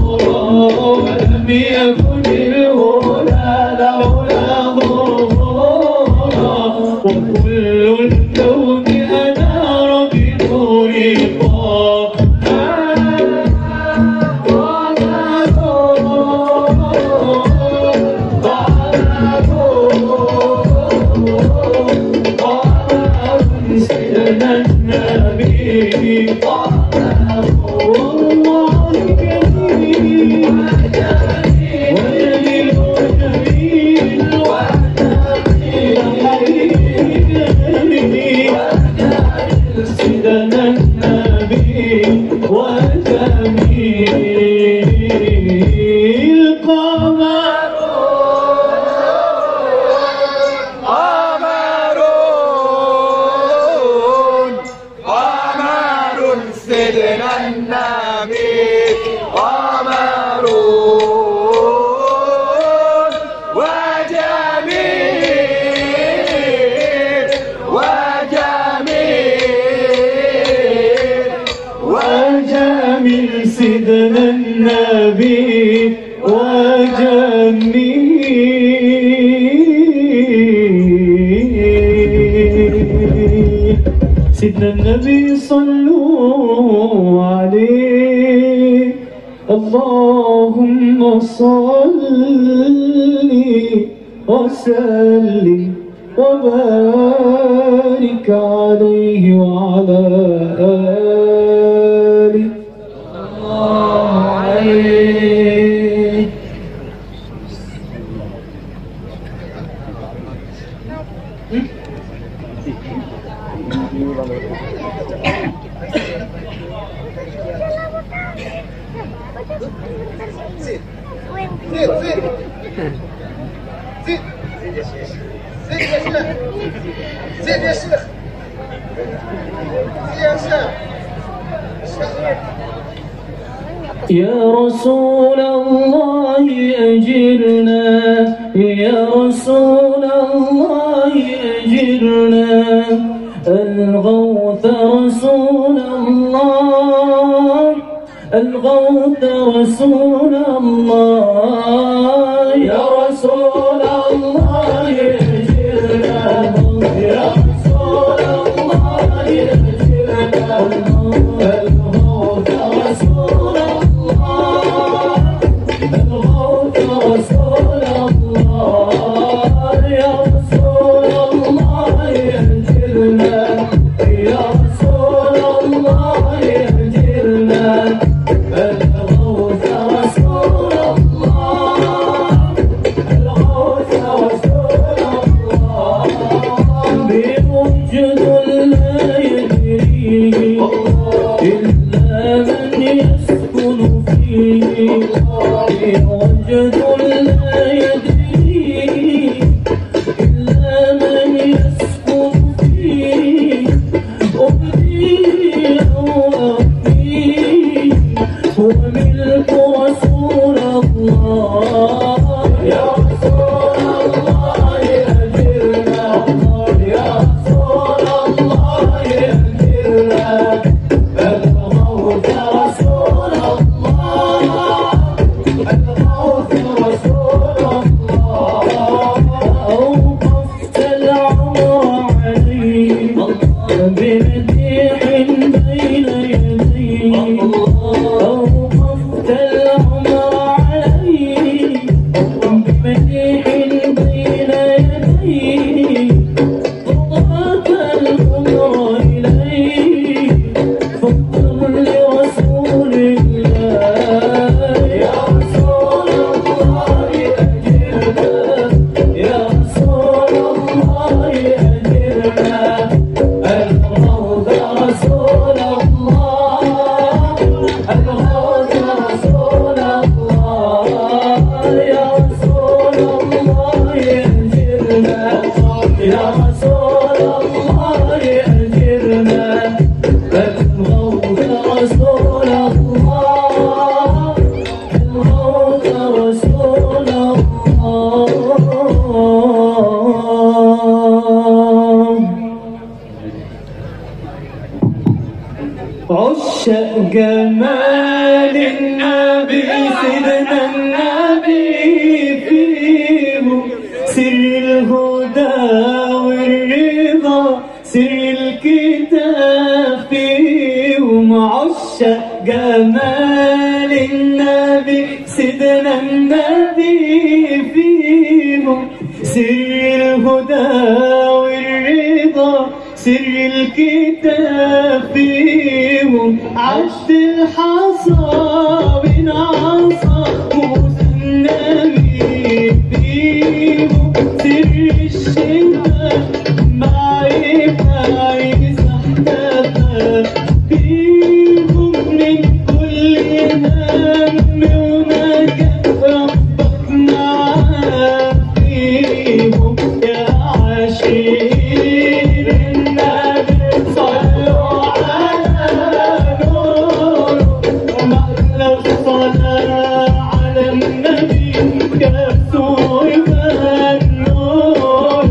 ولم يكن الهدى لولا ظهور وكل الكون أنار بنور طه سيدنا النبي والله جميل وجميل وجميل وجميل سيدنا النبي وجميل قمر سيدنا النبي قمر وجميل وجميل وجميل سيدنا النبي وجميل سيدنا النبي صلوا عليه اللهم صل وسلم وبارك عليه وعلى آله الله عليه. زيد زيد زيد زيد يا شيخ زيد يا شيخ يا شيخ يا رسول الله أجرنا يا رسول الله أجرنا الغوث رسول الله الغوث رسول الله يا رسول الله أجرنا يا رسول الله أجرنا الغوث رسول الله الغوث رسول الله يا رسول الله أجرنا يا رسول الله أجرنا الغوث رسول الله الغوث رسول الله بوجد لا يدري إلا من يسكن فيه بوجد لا يدري إلا من يسكن فيه أبدي أو أخفيه هو ملك رسول الله يا رسول الله أجرنا يا رسول الله أجرنا الغوث رسول الله الغوث رسول الله أوقفت العمر عليه بمديح بين يديه أوقفت العمر عليه بمديح بين يديه خطاك الأمر إليه فانظر لرسول الله يا رسول الله أجرنا يا رسول الله أجرنا الغوث رسول الله الغوث رسول الله يا رسول الله أجرنا يا رسول الله أجرنا الغوث رسول الله الغوث رسول الله عشاق جمال النبي سيدنا النبي فيه سر الهدى والرضا سر الكتاب فيهم عشاق جمال النبي سيدنا النبي فيهم سر الهدى والرضا سر الكتاب فيهم عشت الحصى من عصا موسى النبي فيهم سر الشتاء معرفة عيسى احتفى فيهم من كل هم ومكان ربك معاه فيهم يا عاشقين النبي صلوا على نور ومحلى الصلاة على النبي كسور النور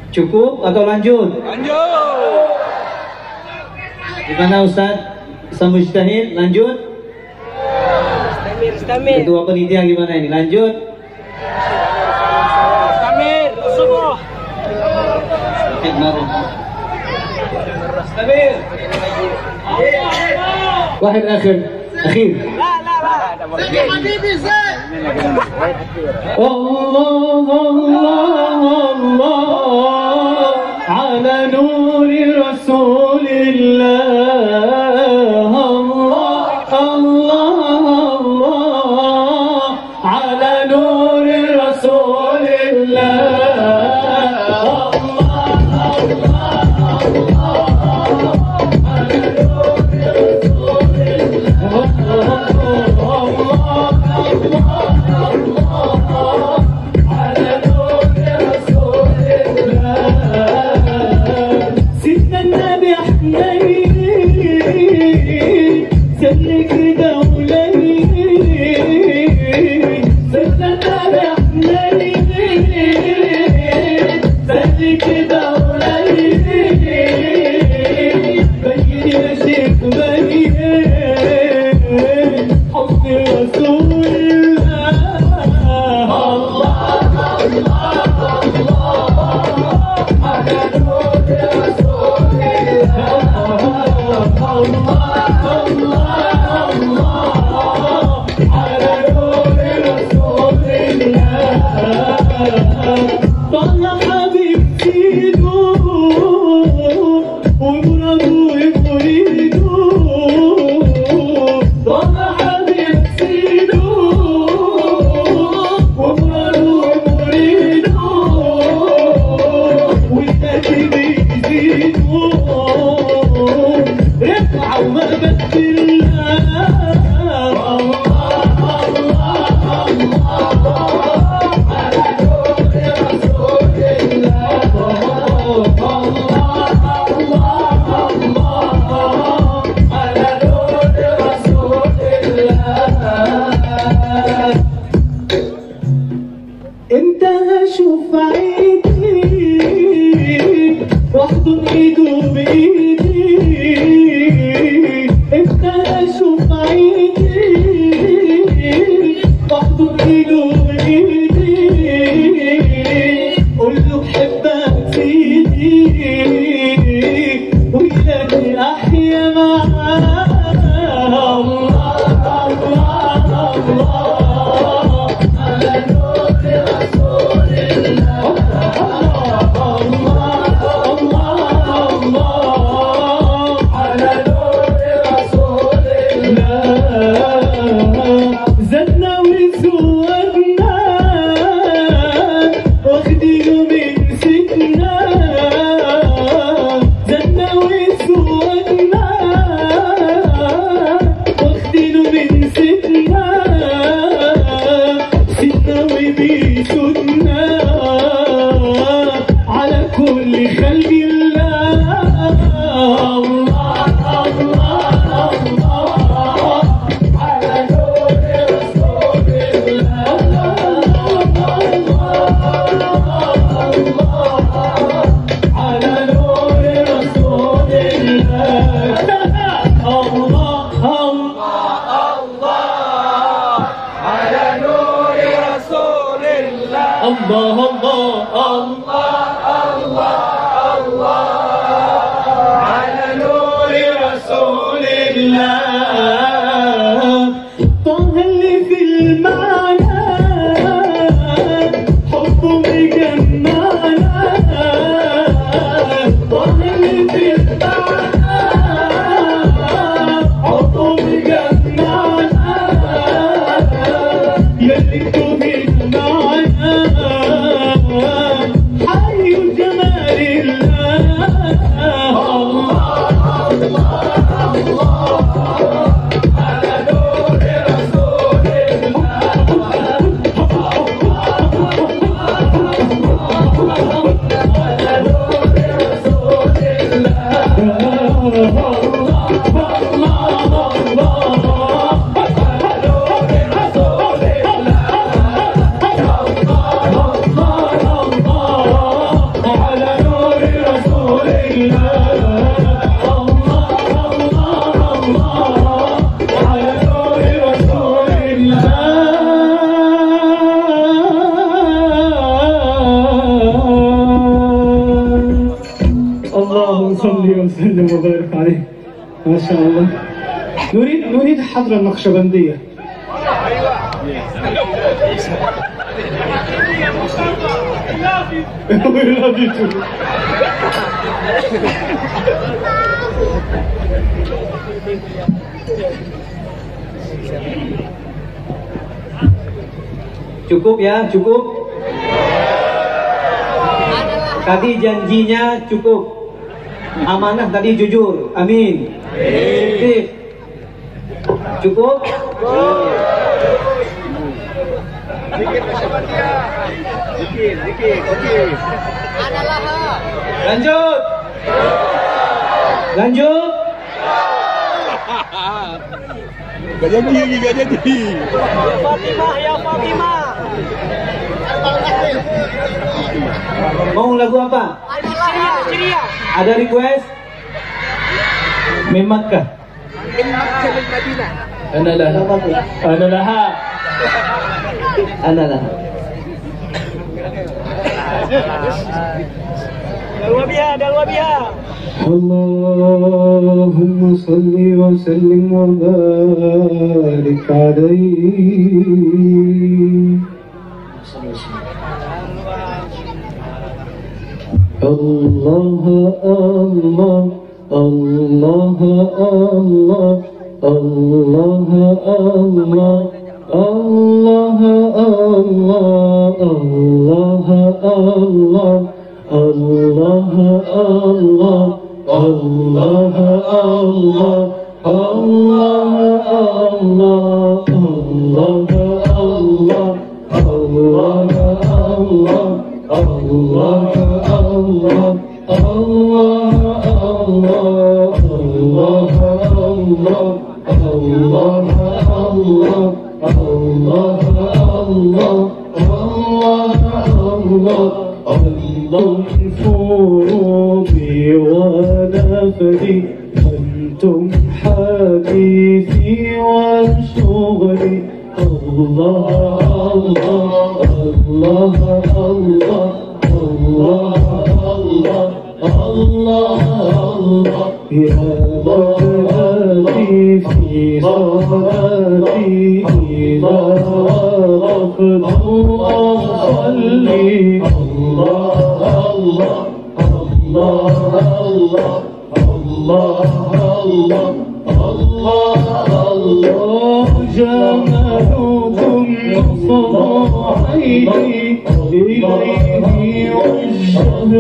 Cukup atau lanjut? Lanjut. Gimana Ustaz? Sang mujtahid, lanjut? Istamir. Ketua panitia gimana ini? Lanjut? Istamir. Semua. Istamir. واحد آخر أخير. حبيبي زين. الله الله الله على نور رسول الله. الله الله الله على نور رسول الله. حي الجمال وسلم وبارك عليه. ما شاء الله. نريد حضرة النقشبندية. Cukup ya, cukup. Tadi janjinya cukup. Amanah tadi jujur. Amin. Cukup. Lanjut. Lanjut. Gak jadi. Ya Fatimah. Mau lagu apa? Ceria. Ada request? Min Makkah. Ana laha. أنا لها. Ana lah. Dalwa biha. اللهم صل وسلم وبارك عليه. الله الله الله الله الله الله الله الله الله الله الله الله الله الله فروضي ونفدي أنتم حديثي وشغلي. الله الله الله الله الله الله الله يا مراتي في صلاتي إذا رفض أصلي. الله الله الله الله الله الله الله جمالكم نصب عيني إليه والشهر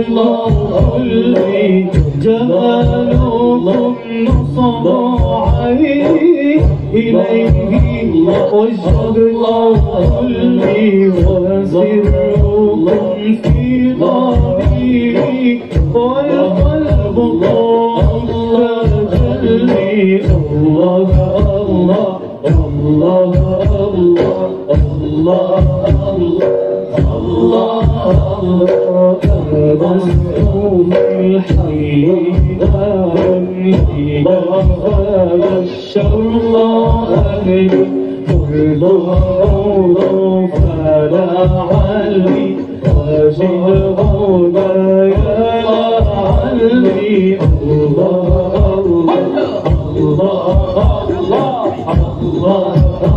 كلي. جمالكم نصب عيني إليه والشهر كلي. وسركم في ضميري والقلب الله جلي. الله الله الله الله الله الله مسؤول الحي دارني هذا الشر أهلي. كل غور فلا علي وجد هدايا لعلي. الله الله الله الله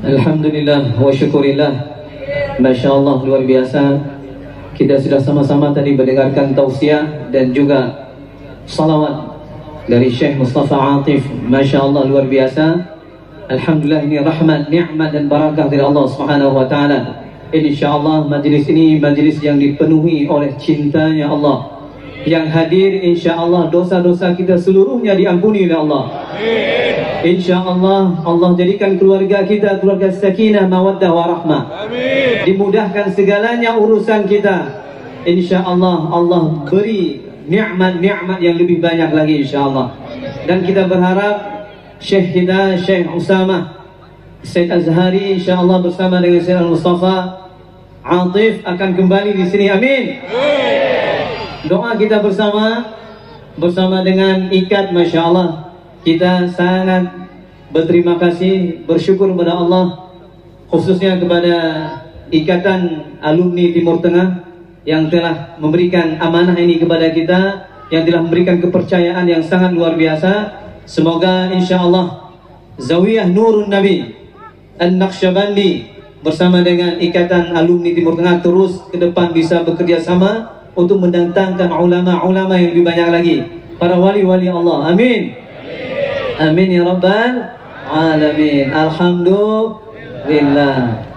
Alhamdulillah wa syukurillah. Masya Allah, luar biasa. Kita sudah sama-sama tadi mendengarkan tausiah dan juga salawat dari Syekh Mustafa Atif. Masya Allah, luar biasa. Alhamdulillah, ini rahmat, nikmat dan barakah dari Allah Subhanahu wa ta'ala. InsyaAllah majlis ini majlis yang dipenuhi oleh cintanya Allah. Yang hadir insyaAllah dosa-dosa kita seluruhnya diampuni oleh Allah. InsyaAllah Allah jadikan keluarga kita keluarga sakinah, mawaddah, warahmah. Dimudahkan segalanya urusan kita. InsyaAllah Allah beri nikmat-nikmat yang lebih banyak lagi insyaAllah. Dan kita berharap Syekh kita, Syekh Usamah Syed Azhari insyaAllah bersama dengan Syekh Mustafa Atif akan kembali di sini. Amin. Doa kita bersama dengan ikat. Masya Allah, kita sangat berterima kasih, bersyukur kepada Allah, khususnya kepada Ikatan Alumni Timur Tengah yang telah memberikan amanah ini kepada kita, yang telah memberikan kepercayaan yang sangat luar biasa. Semoga insya Allah Zawiyah Nurun Nabi An-Naqsyabandi bersama dengan Ikatan Alumni Timur Tengah terus ke depan bisa bekerja sama untuk mendatangkan ulama-ulama yang lebih banyak lagi, para wali-wali Allah. Amin. Amin ya rabbal alamin. Alhamdulillah.